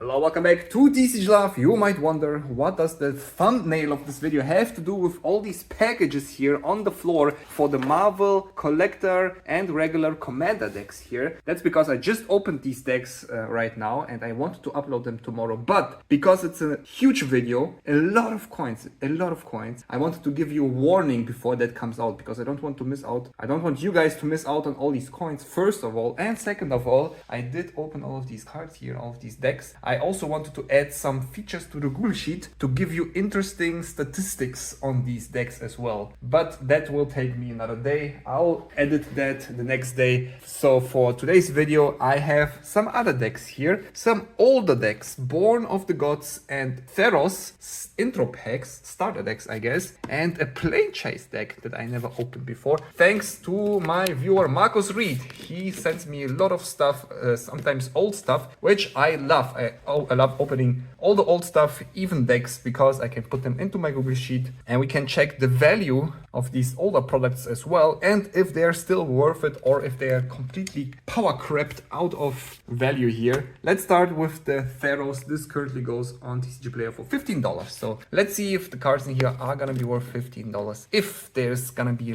Hello, welcome back to TCG Love. You might wonder, what does the thumbnail of this video have to do with all these packages here on the floor for the Marvel Collector and regular Commander decks here? That's because I just opened these decks right now and I wanted to upload them tomorrow. But because it's a huge video, a lot of coins, I wanted to give you a warning before that comes out because I don't want to miss out. I don't want you guys to miss out on all these coins, first of all. And second of all, I did open all of these cards here, all of these decks. I also wanted to add some features to the Google Sheet to give you interesting statistics on these decks as well. But that will take me another day. I'll edit that the next day. So for today's video, I have some other decks here. Some older decks, Born of the Gods and Theros intro packs, starter decks I guess, and a Plane Chase deck that I never opened before. Thanks to my viewer Marcus Reed. He sends me a lot of stuff, sometimes old stuff, which I love. I love opening all the old stuff, even decks, because I can put them into my Google Sheet and we can check the value of these older products as well, and if they're still worth it or if they are completely power crept out of value here. Let's start with the Theros. This currently goes on TCG Player for $15. So let's see if the cards in here are gonna be worth $15. If there's gonna be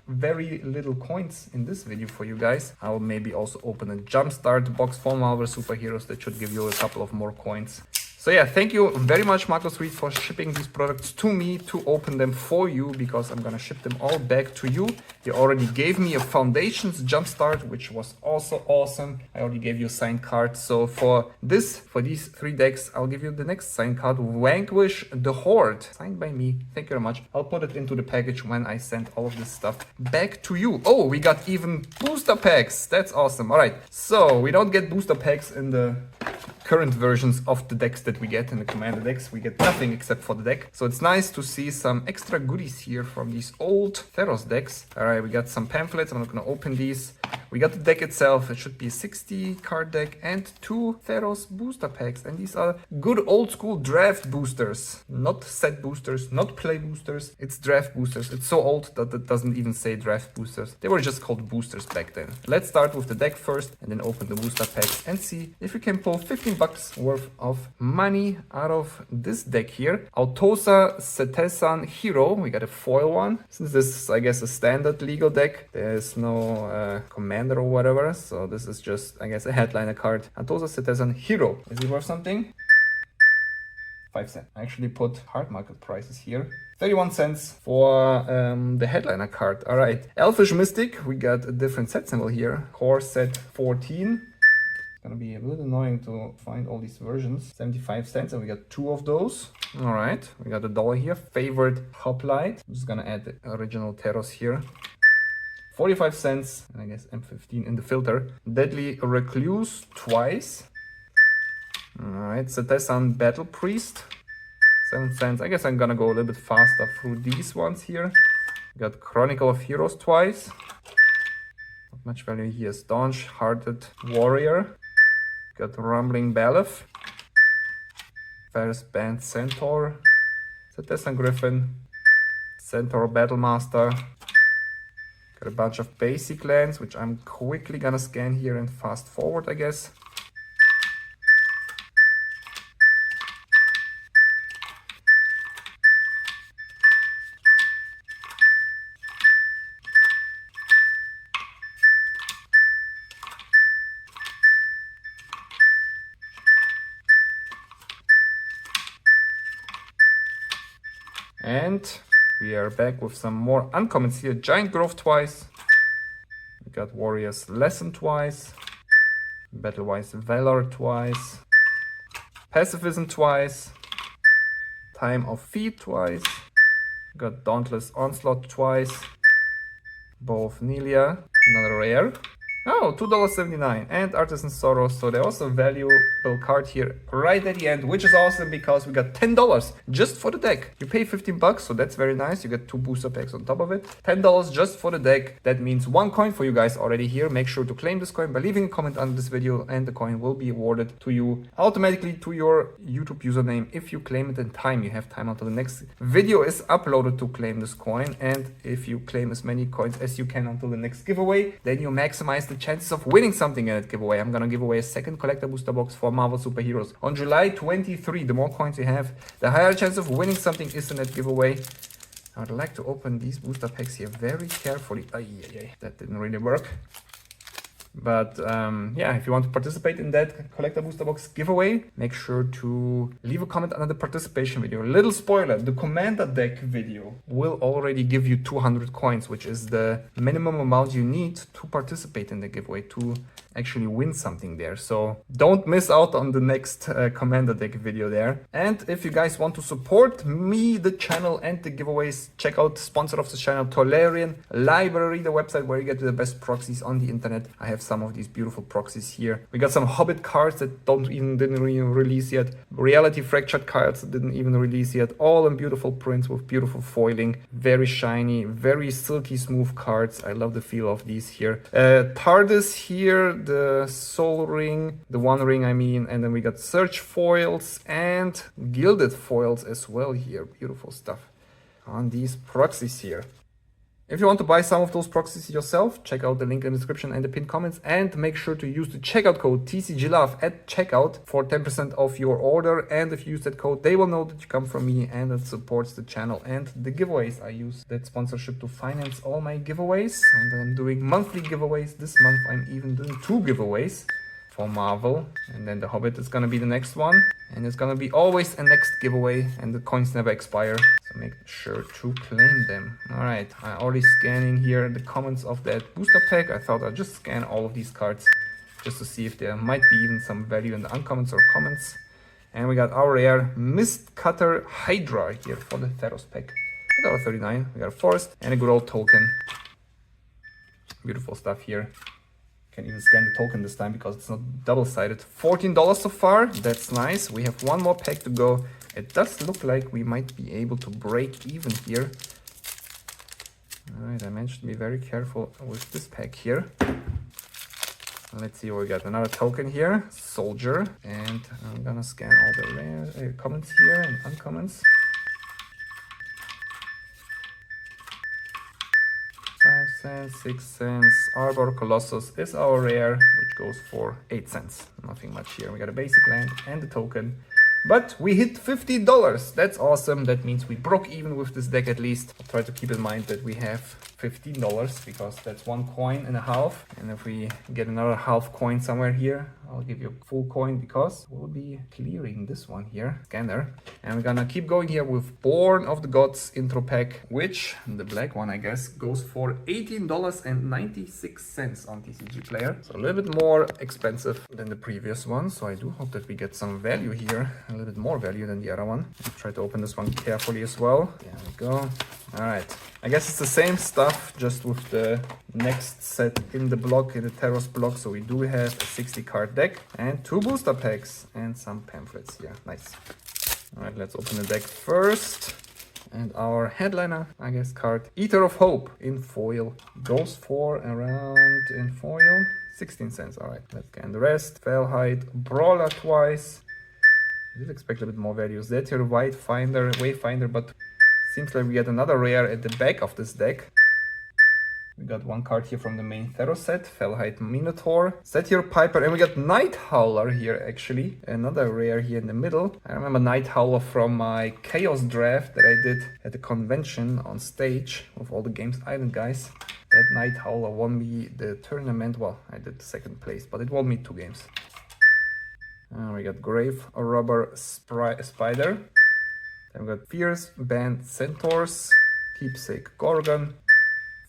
very little coins in this video for you guys, I'll maybe also open a Jumpstart box for Marvel Superheroes that should give you a couple of more coins. So yeah, thank you very much, Marcus Reed, for shipping these products to me to open them for you, because I'm gonna ship them all back to you. You already gave me a Foundations Jumpstart, which was also awesome. I already gave you a signed card. So for these three decks, I'll give you the next signed card, Vanquish the Horde, signed by me. Thank you very much. I'll put it into the package when I send all of this stuff back to you. Oh, we got even booster packs. That's awesome. All right, so we don't get booster packs in the current versions of the decks that we get in the Commander decks. We get nothing except for the deck. So it's nice to see some extra goodies here from these old Theros decks. All right, we got some pamphlets. I'm not going to open these. We got the deck itself. It should be a 60 card deck and 2 Theros booster packs. And these are good old school draft boosters. Not set boosters, not play boosters. It's draft boosters. It's so old that it doesn't even say draft boosters. They were just called boosters back then. Let's start with the deck first and then open the booster packs and see if we can pull $15 worth of money out of this deck here. Altosa Setesan Hero. We got a foil one. Since this is, I guess, a standard legal deck, there's no commander or whatever. So this is just, I guess, a headliner card. Altosa Setesan Hero. Is it worth something? 5 cents. I actually put hard market prices here. 31 cents for the headliner card. All right. Elfish Mystic. We got a different set symbol here. Core set 14. Gonna be a little annoying to find all these versions. 75 cents, and we got 2 of those. All right, we got $1 here. Favored Hoplite. I'm just gonna add the original Theros here. 45 cents, and I guess M15 in the filter. Deadly Recluse twice. All right, Setesan Battle Priest. 7 cents. I guess I'm gonna go a little bit faster through these ones here. We got Chronicle of Heroes twice. Not much value here. Staunch Hearted Warrior. Got Rumbling Balef, Ferris Band Centaur, Setesan Griffin, Centaur Battlemaster. Got a bunch of basic lands, which I'm quickly gonna scan here and fast forward, I guess. And we are back with some more uncommons here. Giant Growth twice. We got Warrior's Lesson twice. Battle-Wise Valor twice. Pacifism twice. Time of Feet twice. We got Dauntless Onslaught twice. Bow of Nelia, another rare. Oh, $2.79, and Artisan Sorrow. So they also valuable card here right at the end, which is awesome because we got $10 just for the deck. You pay $15, so that's very nice. You get 2 booster packs on top of it. $10 just for the deck. That means 1 coin for you guys already here. Make sure to claim this coin by leaving a comment under this video, and the coin will be awarded to you automatically to your YouTube username if you claim it in time. You have time until the next video is uploaded to claim this coin, and if you claim as many coins as you can until the next giveaway, then you maximize the chances of winning something in that giveaway. I'm gonna give away a second collector booster box for Marvel Superheroes on July 23. The more coins you have, the higher chance of winning something is in that giveaway. I would like to open these booster packs here very carefully. That didn't really work. But yeah, if you want to participate in that collector booster box giveaway, make sure to leave a comment under the participation video. Little spoiler, the commander deck video will already give you 200 coins, which is the minimum amount you need to participate in the giveaway, to actually win something there. So don't miss out on the next commander deck video there. And if you guys want to support me, the channel, and the giveaways, check out the sponsor of the channel, Tolarian Library, the website where you get the best proxies on the internet. I have some of these beautiful proxies here. We got some Hobbit cards that didn't even release yet. Reality Fractured cards that didn't even release yet. All in beautiful prints with beautiful foiling. Very shiny, very silky smooth cards. I love the feel of these here. TARDIS here, the Soul Ring, the One Ring I mean, and then we got Search foils and Gilded foils as well here. Beautiful stuff on these proxies here. If you want to buy some of those proxies yourself, check out the link in the description and the pinned comments, and make sure to use the checkout code TCGLove at checkout for 10% off your order. And if you use that code, they will know that you come from me and it supports the channel and the giveaways. I use that sponsorship to finance all my giveaways, and I'm doing monthly giveaways. This month I'm even doing 2 giveaways for Marvel, and then the Hobbit is gonna be the next one, and it's gonna be always a next giveaway, and the coins never expire, so make sure to claim them. All right, I'm already scanning here the comments of that booster pack. I thought I'd just scan all of these cards just to see if there might be even some value in the uncomments or comments. And we got our rare Mist Cutter Hydra here for the Theros pack. $1.39. We got a Forest and a good old token. Beautiful stuff here. Can even scan the token this time because it's not double-sided. $14 so far. That's nice. We have one more pack to go. It does look like we might be able to break even here. All right, I mentioned be very careful with this pack here. Let's see what we got. Another token here, Soldier, and I'm gonna scan all the rare comments here and uncomments. 5 cents, 6 cents. Arbor Colossus is our rare, which goes for 8 cents. Nothing much here. We got a basic land and the token. But we hit $50. That's awesome. That means we broke even with this deck at least. I'll try to keep in mind that we have $15 because that's 1 coin and a half. And if we get another half coin somewhere here, I'll give you a full coin because we'll be clearing this one here, scanner. And we're gonna keep going here with Born of the Gods intro pack, which the black one, I guess, goes for $18.96 on TCG Player. So a little bit more expensive than the previous one. So I do hope that we get some value here, a little bit more value than the other one. I'll try to open this one carefully as well. There we go. All right. I guess it's the same stuff, just with the next set in the block, in the Theros block. So we do have a 60 card deck and 2 booster packs and some pamphlets here. Nice. All right, let's open the deck first. And our headliner, I guess, card, Eater of Hope in foil, goes for around, in foil, 16 cents. All right, let's scan the rest. Felhide, Brawler twice. I did expect a bit more values. That's your Wayfinder, but seems like we get another rare at the back of this deck. We got 1 card here from the main Theros set, Felhide Minotaur, Satyr Piper, and we got Night Howler here actually. Another rare here in the middle. I remember Night Howler from my Chaos draft that I did at the convention on stage with all the Games Island guys. That Night Howler won me the tournament. Well, I did 2nd place, but it won me 2 games. We got Grave Robber Spider. Then we got Fierce Band Centaurs, Keepsake Gorgon,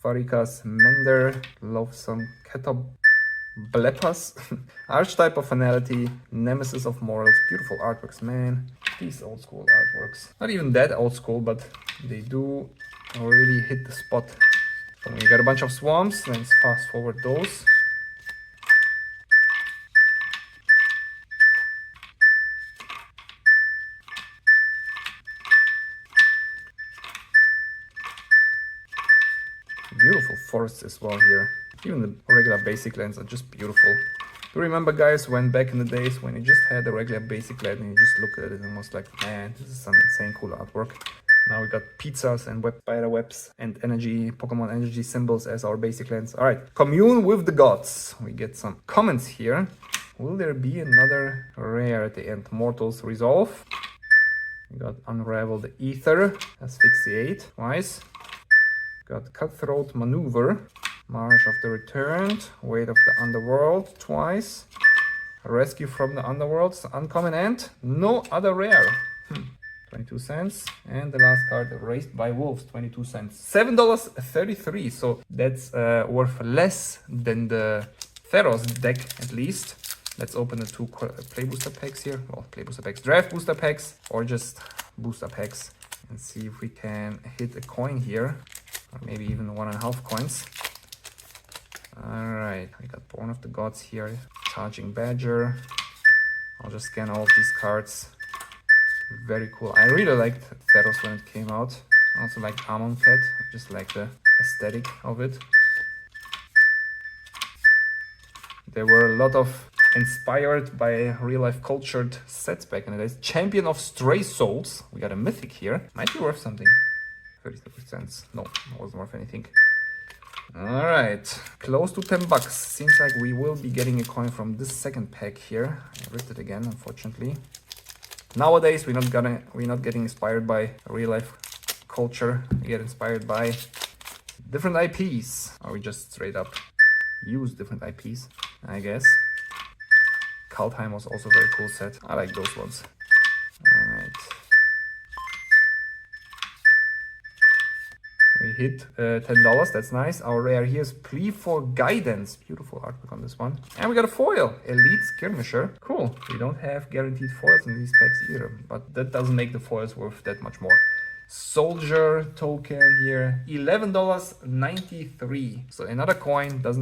Farikas Mender, Loathsome Catoblepas, Archetype of Finality, Nemesis of Morals. Beautiful artworks, man. These old school artworks. Not even that old school, but they do really hit the spot. So we got a bunch of Swamps. Let's fast forward those. Beautiful forests as well here. Even the regular basic lands are just beautiful. Do you remember, guys, when back in the days when you just had a regular basic land and you just look at it and was like, man, this is some insane cool artwork. Now we got pizzas and web spider webs and energy, Pokemon energy symbols as our basic lands. All right, commune with the gods. We get some comments here. Will there be another rare at the end? Mortals Resolve. We got Unravel the Ether. Asphyxiate twice. Got Cutthroat Maneuver. March of the Returned. Weight of the Underworld twice. Rescue from the Underworld. Uncommon and no other rare. 22 cents. And the last card, Raised by Wolves, 22 cents. $7.33. So that's worth less than the Theros deck, at least. Let's open the two play booster packs here. Well, play booster packs, draft booster packs, or just booster packs. And see if we can hit a coin here. Or maybe even 1.5 coins. Alright, we got Born of the Gods here. Charging Badger. I'll just scan all of these cards. Very cool. I really liked Theros when it came out. I also liked Amonkhet. Just like the aesthetic of it. There were a lot of inspired by real-life cultured sets back in the days. Champion of Stray Souls. We got a mythic here. Might be worth something. 33 cents. No, it wasn't worth anything. Alright, close to 10 bucks. Seems like we will be getting a coin from this second pack here. I ripped it again, unfortunately. Nowadays, we're not getting inspired by real-life culture. We get inspired by different IPs. Or we just straight up use different IPs, I guess. Kaldheim was also a very cool set. I like those ones. Alright. We hit $10, that's nice. Our rare here is Plea for Guidance. Beautiful artwork on this one. And we got a foil, Elite Skirmisher. Cool. We don't have guaranteed foils in these packs either, but that doesn't make the foils worth that much more. Soldier token here, $11.93. So another coin it's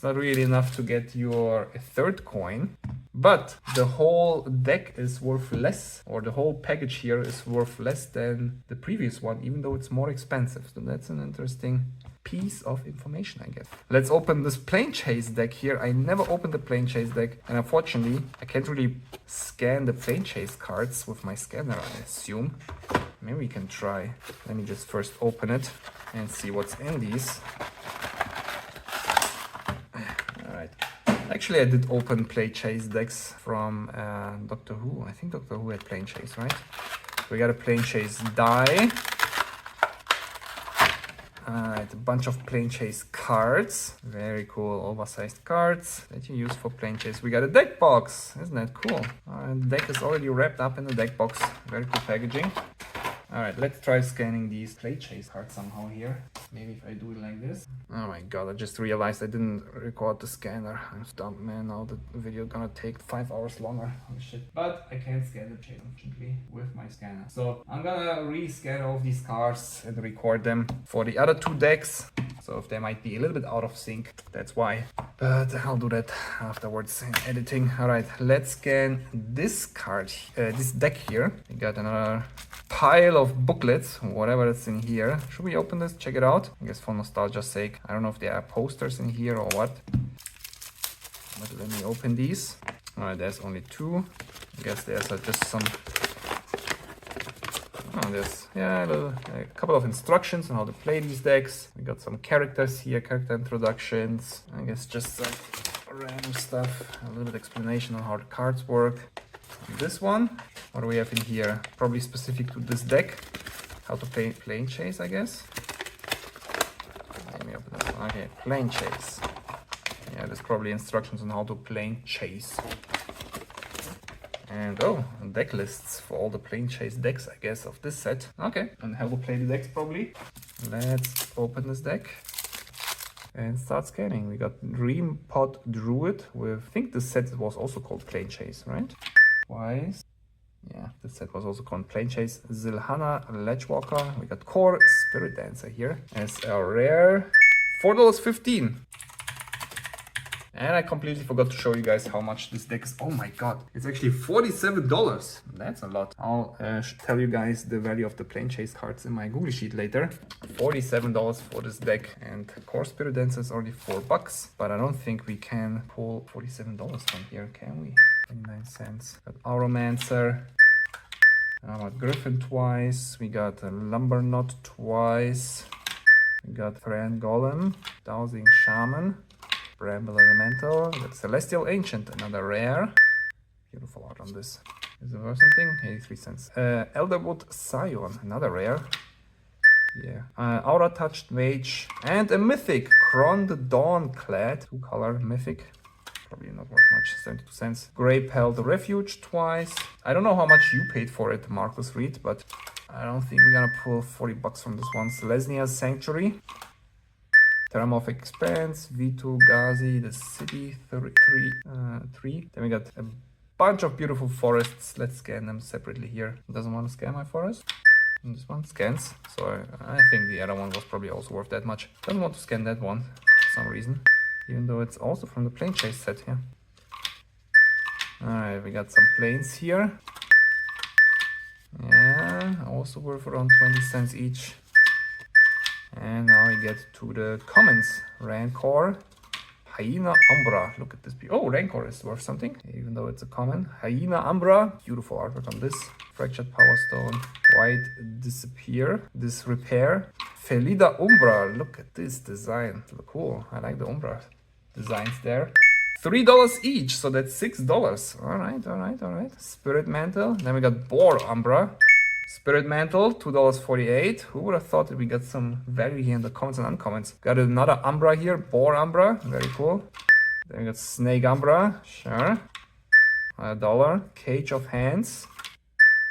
not really enough to get your third coin. But the whole deck is worth less, or the whole package here is worth less than the previous one, even though it's more expensive. So that's an interesting piece of information, I guess. Let's open this Plane Chase deck here. I never opened the Plane Chase deck, and unfortunately, I can't really scan the Plane Chase cards with my scanner, I assume. Maybe we can try. Let me just first open it and see what's in these. Alright. Actually, I did open Plane Chase decks from Doctor Who. I think Doctor Who had Plane Chase, right? We got a Plane Chase die. Alright, a bunch of Plane Chase cards. Very cool, oversized cards that you use for Plane Chase. We got a deck box. Isn't that cool? The deck is already wrapped up in the deck box. Very cool packaging. Alright, let's try scanning these Plane Chase cards somehow here. Maybe if I do it like this. Oh my god, I just realized I didn't record the scanner. I'm stumped, man. Now the video gonna take 5 hours longer. Oh shit. But I can't scan the chain, unfortunately, with my scanner. So I'm gonna re-scan all of these cards and record them for the other two decks. So if they might be a little bit out of sync, that's why. But I'll do that afterwards in editing. Alright, let's scan this card, this deck here. We got another pile of booklets, whatever is in here. Should we open this? Check it out. I guess for nostalgia's sake. I don't know if there are posters in here or what. But let me open these. Alright, there's only two. I guess there's just some... Oh, there's a couple of instructions on how to play these decks. We got some characters here, character introductions. I guess just some random stuff. A little bit explanation on how the cards work. This one, what do we have in here? Probably specific to this deck. How to play Plane Chase, I guess. Let me open this one. Okay, Plane Chase. Yeah, there's probably instructions on how to Plane Chase. And oh, deck lists for all the Plane Chase decks, I guess, of this set. Okay, and how to play the decks probably. Let's open this deck and start scanning. We got Dream Pod Druid with, I think this set was also called Plane Chase, right? Twice. Yeah, this set was also called Plane Chase. Zilhana Ledgewalker. We got Core Spirit Dancer here as a rare. $4.15. And I completely forgot to show you guys how much this deck is. Oh my god, it's actually $47. That's a lot. I'll tell you guys the value of the Plane Chase cards in my Google Sheet later. $47 for this deck, and Core Spirit Dancer is only $4. But I don't think we can pull $47 from here, can we? 29 cents. Got Auromancer. Griffin twice. We got a Lumberknot twice. We got Thran Golem, Dowsing Shaman, Bramble Elemental, we got Celestial Ancient, another rare. Beautiful art on this. Is it worth something? 83 cents. Elderwood Scion, another rare. Yeah. Aura Touched Mage, and a mythic, Krond Dawnclad, 2-color mythic. Probably not worth much, 72 cents. Grey Pelt Refuge twice. I don't know how much you paid for it, Marcus Reed, but I don't think we're gonna pull 40 bucks from this one. Selesnia's Sanctuary. Terramorphic Expanse, V2 Ghazi, the City 3. Then we got a bunch of beautiful forests. Let's scan them separately here. Doesn't want to scan my forest. And this one scans. So I think the other one was probably also worth that much. Doesn't want to scan that one for some reason. Even though it's also from the Plane Chase set here. Alright, we got some planes here. Yeah, also worth around 20 cents each. And now we get to the commons. Rancor, Hyena Umbra. Look at this. Oh, Rancor is worth something, even though it's a common. Hyena Umbra. Beautiful artwork on this. Fractured Power Stone. White Disrepair. Felida Umbra. Look at this design. Look cool. I like the Umbra designs there. $3 each, so that's $6. Alright. Spirit Mantle. Then we got Boar Umbra. Spirit Mantle, $2.48. Who would have thought that we got some value here in the commons and uncommons? Got another Umbra here, Boar Umbra, very cool. Then we got Snake Umbra, sure. $1. Cage of Hands.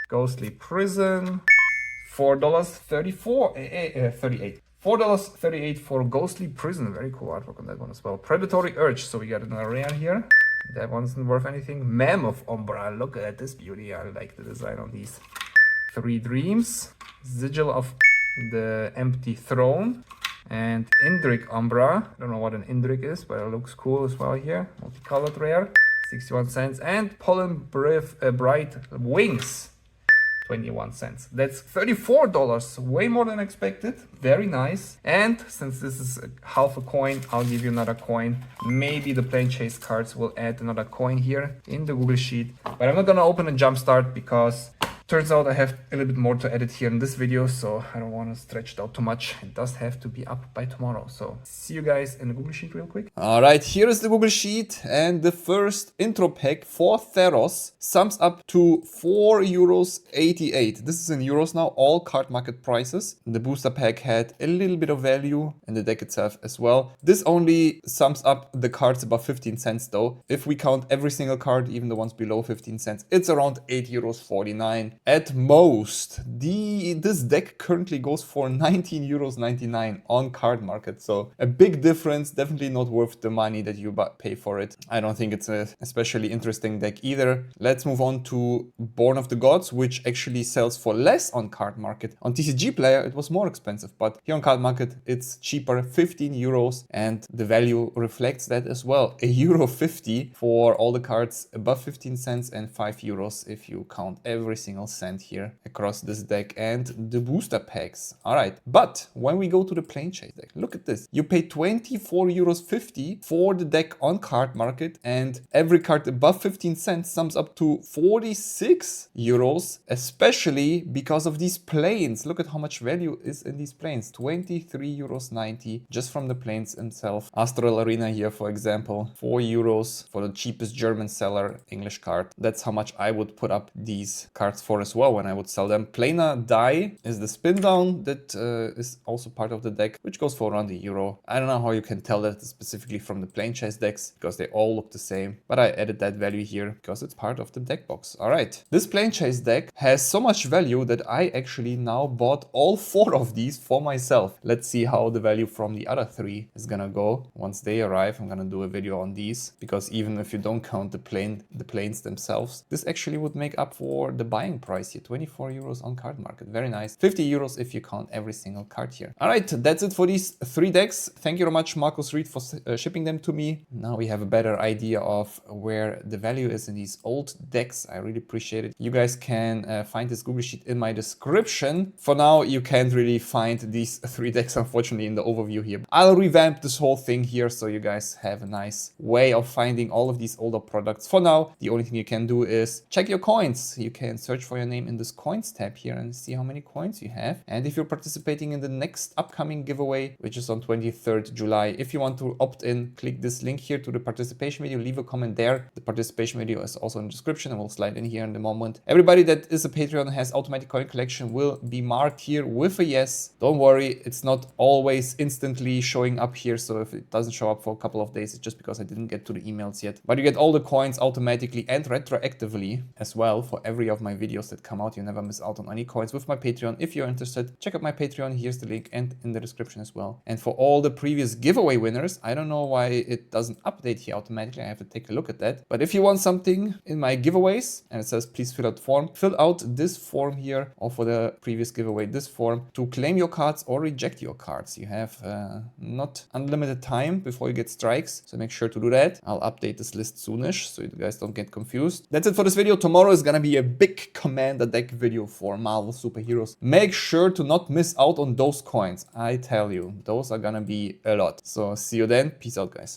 Ghostly Prison. $4.38. $4.38 for Ghostly Prison. Very cool artwork on that one as well. Predatory Urge. So we got another rare here. That one isn't worth anything. Mammoth Umbra. Look at this beauty. I like the design on these. 3 Dreams. Sigil of the Empty Throne. And Indrik Umbra. I don't know what an Indrik is, but it looks cool as well here. Multicolored rare. 61 cents. And Pollen Bright Wings. 21 cents. That's $34, way more than expected. Very nice. And since this is half a coin, I'll give you another coin. Maybe the Plane Chase cards will add another coin here in the Google Sheet. But I'm not gonna open a Jumpstart because turns out I have a little bit more to edit here in this video, so I don't want to stretch it out too much. It does have to be up by tomorrow. So see you guys in the Google Sheet real quick. All right, here is the Google Sheet, and the first intro pack for Theros sums up to €4.88. This is in euros now, all card market prices. The booster pack had a little bit of value and the deck itself as well. This only sums up the cards above 15 cents though. If we count every single card, even the ones below 15 cents, it's around €8.49. At most. This deck currently goes for €19.99 on card market. So a big difference, definitely not worth the money that you pay for it. I don't think it's an especially interesting deck either. Let's move on to Born of the Gods, which actually sells for less on card market. On TCG Player, it was more expensive, but here on card market, it's cheaper, €15, and the value reflects that as well. €1.50 for all the cards above 15 cents and €5 if you count every single cent here across this deck and the booster packs. All right, but when we go to the Plane Chase deck, look at this. You pay €24.50 for the deck on card market, and every card above 15 cents sums up to €46, especially because of these planes. Look at how much value is in these planes. €23.90 just from the planes themselves. Astral Arena here, for example, €4 for the cheapest German seller English card. That's how much I would put up these cards for as well when I would sell them. Planar Die is the spin down that is also part of the deck, which goes for around €1. I don't know how you can tell that specifically from the Plane Chase decks because they all look the same, but I added that value here because it's part of the deck box. All right, this Plane Chase deck has so much value that I actually now bought all 4 of these for myself. Let's see how the value from the other 3 is gonna go. Once they arrive, I'm gonna do a video on these, because even if you don't count the planes themselves, this actually would make up for the buying price here. €24 on card market. Very nice. €50 if you count every single card here. All right, that's it for these 3 decks. Thank you very much, Marcus Reed, for shipping them to me. Now we have a better idea of where the value is in these old decks. I really appreciate it. You guys can find this Google Sheet in my description. For now, you can't really find these 3 decks, unfortunately, in the overview here. I'll revamp this whole thing here so you guys have a nice way of finding all of these older products. For now, the only thing you can do is check your coins. You can search for for your name in this coins tab here and see how many coins you have. And if you're participating in the next upcoming giveaway, which is on 23rd July, if you want to opt in, click this link here to the participation video, leave a comment there. The participation video is also in the description and will slide in here in a moment. Everybody that is a Patreon and has automatic coin collection will be marked here with a yes. Don't worry, it's not always instantly showing up here. So if it doesn't show up for a couple of days, it's just because I didn't get to the emails yet. But you get all the coins automatically and retroactively as well for every of my videos that come out. You never miss out on any coins with my Patreon. If you're interested, check out my Patreon. Here's the link and in the description as well. And for all the previous giveaway winners, I don't know why it doesn't update here automatically. I have to take a look at that. But if you want something in my giveaways and it says please fill out form, fill out this form here, or for the previous giveaway, this form to claim your cards or reject your cards. You have not unlimited time before you get strikes, so make sure to do that. I'll update this list soonish so you guys don't get confused. That's it for this video. Tomorrow is gonna be a big commander deck video for Marvel superheroes. Make sure to not miss out on those coins. I tell you, those are gonna be a lot. So see you then. Peace out, guys.